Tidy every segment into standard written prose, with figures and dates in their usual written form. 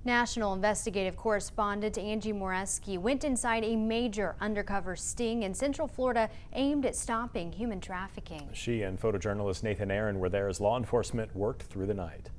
National Investigative Correspondent Angie Moreschi went inside a major undercover sting in Central Florida aimed at stopping human trafficking. She and photojournalist Nathan Aaron were there as law enforcement worked through the night.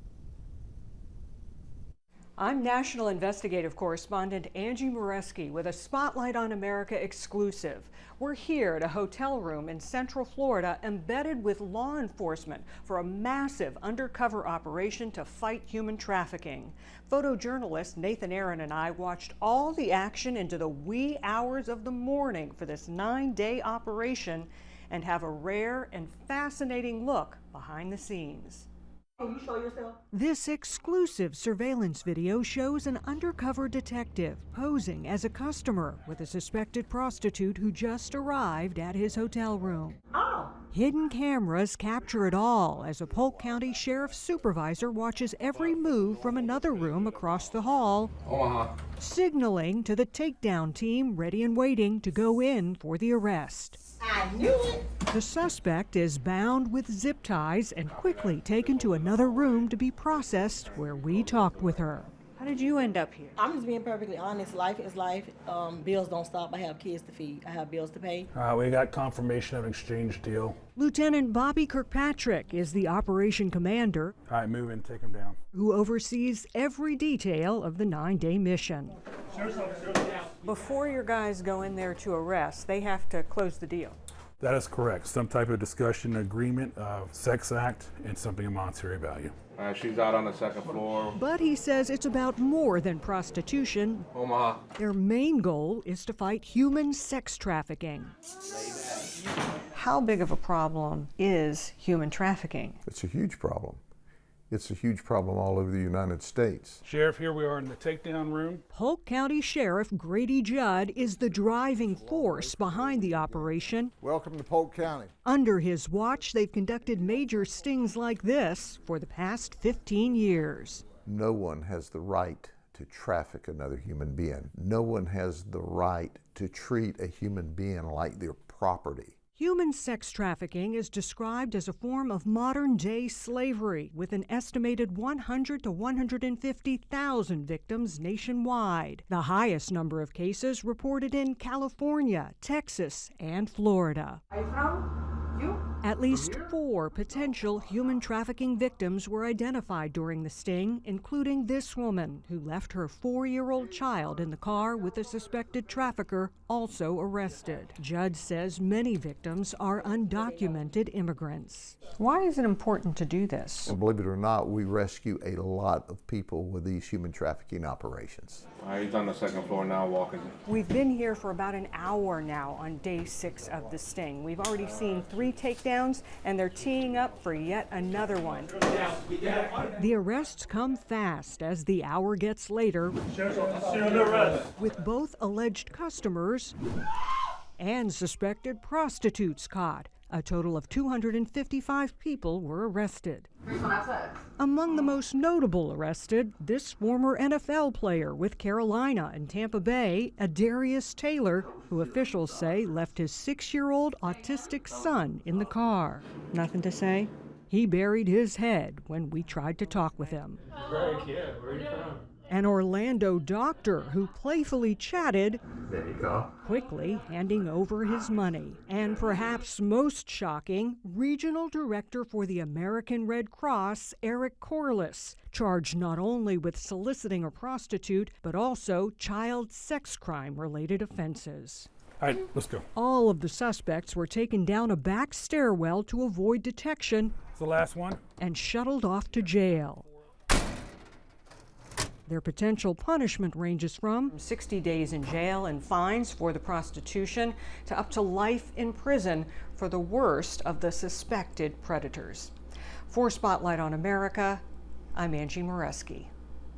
I'm National Investigative Correspondent Angie Moreschi with a Spotlight on America exclusive. We're here at a hotel room in Central Florida embedded with law enforcement for a massive undercover operation to fight human trafficking. Photojournalist Nathan Aaron and I watched all the action into the wee hours of the morning for this 9-day operation and have a rare and fascinating look behind the scenes. Can you show yourself? This exclusive surveillance video shows an undercover detective posing as a customer with a suspected prostitute who just arrived at his hotel room. Oh. Hidden cameras capture it all as a Polk County Sheriff's supervisor watches every move from another room across the hall, signaling to the takedown team ready and waiting to go in for the arrest. I knew it. The suspect is bound with zip ties and quickly taken to another room to be processed, where we talked with her. How did you end up here? I'm just being perfectly honest. Life is life. Bills don't stop. I have kids to feed. I have bills to pay. We got confirmation of an exchange deal. Lieutenant Bobby Kirkpatrick is the operation commander. All right, move in, take him down. Who oversees every detail of the 9-day mission. Before your guys go in there to arrest, they have to close the deal. That is correct. Some type of discussion, agreement, sex act, and something of monetary value. She's out on the second floor. But he says it's about more than prostitution. Omaha. Their main goal is to fight human sex trafficking. How big of a problem is human trafficking? It's a huge problem. It's a huge problem all over the United States. Sheriff, here we are in the takedown room. Polk County Sheriff Grady Judd is the driving force behind the operation. Welcome to Polk County. Under his watch, they've conducted major stings like this for the past 15 years. No one has the right to traffic another human being. No one has the right to treat a human being like their property. Human sex trafficking is described as a form of modern-day slavery, with an estimated 100 to 150,000 victims nationwide. The highest number of cases reported in California, Texas, and Florida. Are you from? You? At least 4 potential human trafficking victims were identified during the sting, including this woman who left her 4-year-old child in the car with a suspected trafficker, also arrested. Judd says many victims are undocumented immigrants. Why is it important to do this? And believe it or not, we rescue a lot of people with these human trafficking operations. He's on the second floor now walking. We've been here for about an hour now on day 6 of the sting. We've already seen 3 takedowns, and they're teeing up for yet another one. The arrests come fast as the hour gets later, with both alleged customers and suspected prostitutes caught. A total of 255 people were arrested. Among the most notable arrested, this former NFL player with Carolina and Tampa Bay, Adarius Taylor, who officials say left his 6-year-old autistic son in the car. Nothing to say? He buried his head when we tried to talk with him. Very cute. Where are you from? An Orlando doctor who playfully chatted, There you go. quickly handing over his money. And perhaps most shocking, Regional Director for the American Red Cross, Eric Corliss, charged not only with soliciting a prostitute, but also child sex crime-related offenses. All right, let's go. All of the suspects were taken down a back stairwell to avoid detection It's the last one. and shuttled off to jail. Their potential punishment ranges from 60 days in jail and fines for the prostitution to up to life in prison for the worst of the suspected predators. For Spotlight on America, I'm Angie Moreschi.